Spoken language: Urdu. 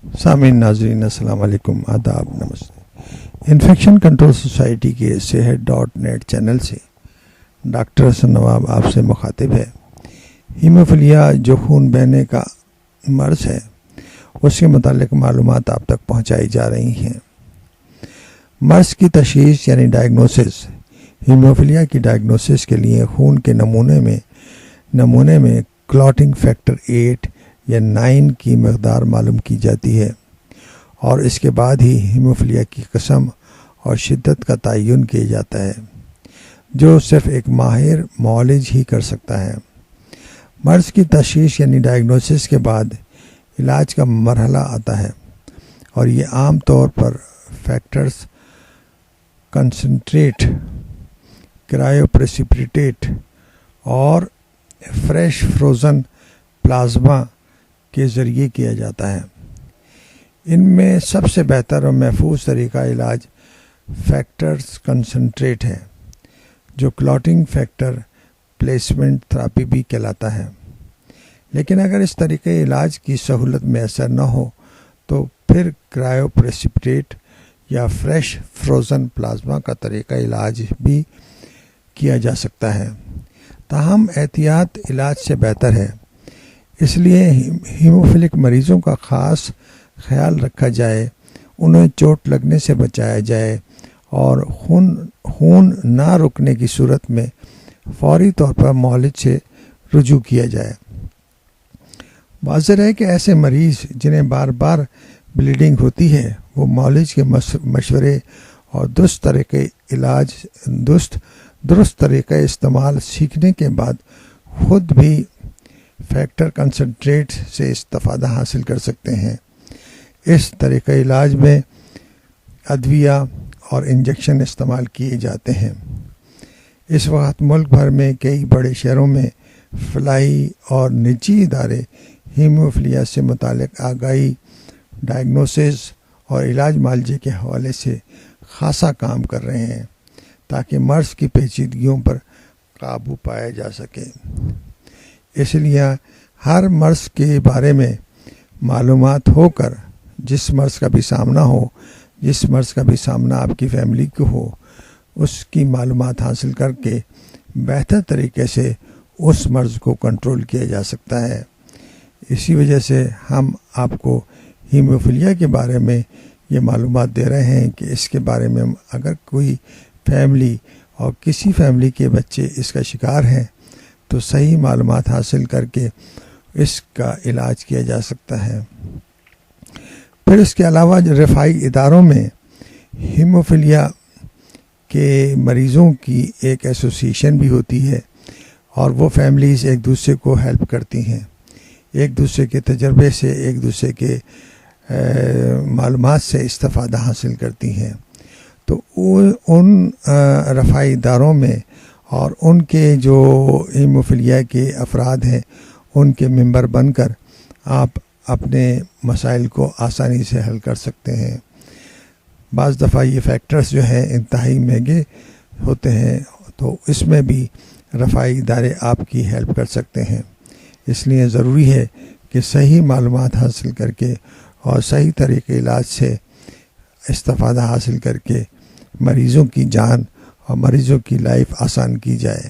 سامعین ناظرین السلام علیکم، آداب، نمستے۔ انفیکشن کنٹرول سوسائٹی کے صحت.net چینل سے ڈاکٹر حسن نواب آپ سے مخاطب ہے۔ ہیموفیلیا جو خون بہنے کا مرض ہے، اس کے متعلق معلومات آپ تک پہنچائی جا رہی ہیں۔ مرض کی تشخیص یعنی ڈائگنوسس۔ ہیموفیلیا کی ڈائگنوسس کے لیے خون کے نمونے میں کلاٹنگ فیکٹر 8 یا 9 کی مقدار معلوم کی جاتی ہے، اور اس کے بعد ہی ہیموفیلیا کی قسم اور شدت کا تعین کیا جاتا ہے، جو صرف ایک ماہر معالج ہی کر سکتا ہے۔ مرض کی تشخیص یعنی ڈائگنوسس کے بعد علاج کا مرحلہ آتا ہے، اور یہ عام طور پر فیکٹرز کنسنٹریٹ، کرائیوپریسپیٹیٹ اور فریش فروزن پلازما کے ذریعے کیا جاتا ہے۔ ان میں سب سے بہتر اور محفوظ طریقہ علاج فیکٹرز کنسنٹریٹ ہے، جو کلاٹنگ فیکٹر پلیسمنٹ تھراپی بھی کہلاتا ہے۔ لیکن اگر اس طریقے علاج کی سہولت میسر نہ ہو تو پھر کرائیوپریسپیٹیٹ یا فریش فروزن پلازما کا طریقہ علاج بھی کیا جا سکتا ہے۔ تاہم احتیاط علاج سے بہتر ہے، اس لیے ہیموفیلک مریضوں کا خاص خیال رکھا جائے، انہیں چوٹ لگنے سے بچایا جائے، اور خون نہ رکنے کی صورت میں فوری طور پر معالج سے رجوع کیا جائے۔ واضح ہے کہ ایسے مریض جنہیں بار بار بلیڈنگ ہوتی ہے، وہ معالج کے مشورے اور درست طریقہ استعمال سیکھنے کے بعد خود بھی فیکٹر کنسنٹریٹ سے استفادہ حاصل کر سکتے ہیں۔ اس طریقہ علاج میں ادویہ اور انجیکشن استعمال کیے جاتے ہیں۔ اس وقت ملک بھر میں کئی بڑے شہروں میں فلاحی اور نجی ادارے ہیموفیلیا سے متعلق آگاہی، ڈائگنوسس اور علاج معالجے کے حوالے سے خاصا کام کر رہے ہیں، تاکہ مرض کی پیچیدگیوں پر قابو پایا جا سکے۔ اس لیے ہر مرض کے بارے میں معلومات ہو کر جس مرض کا بھی سامنا آپ کی فیملی کو ہو، اس کی معلومات حاصل کر کے بہتر طریقے سے اس مرض کو کنٹرول کیا جا سکتا ہے۔ اسی وجہ سے ہم آپ کو ہیموفیلیا کے بارے میں یہ معلومات دے رہے ہیں کہ اس کے بارے میں اگر کوئی فیملی اور کسی فیملی کے بچے اس کا شکار ہیں تو صحیح معلومات حاصل کر کے اس کا علاج کیا جا سکتا ہے۔ پھر اس کے علاوہ رفاہی اداروں میں ہیموفیلیا کے مریضوں کی ایک ایسوسیشن بھی ہوتی ہے، اور وہ فیملیز ایک دوسرے کو ہیلپ کرتی ہیں، ایک دوسرے کے تجربے سے، ایک دوسرے کے معلومات سے استفادہ حاصل کرتی ہیں۔ تو ان رفاہی اداروں میں اور ان کے جو ہیموفیلیا کے افراد ہیں، ان کے ممبر بن کر آپ اپنے مسائل کو آسانی سے حل کر سکتے ہیں۔ بعض دفعہ یہ فیکٹرز جو ہیں انتہائی مہنگے ہوتے ہیں، تو اس میں بھی رفاہی ادارے آپ کی ہیلپ کر سکتے ہیں۔ اس لیے ضروری ہے کہ صحیح معلومات حاصل کر کے اور صحیح طریقے علاج سے استفادہ حاصل کر کے مریضوں کی جان اور مریضوں کی لائف آسان کی جائے۔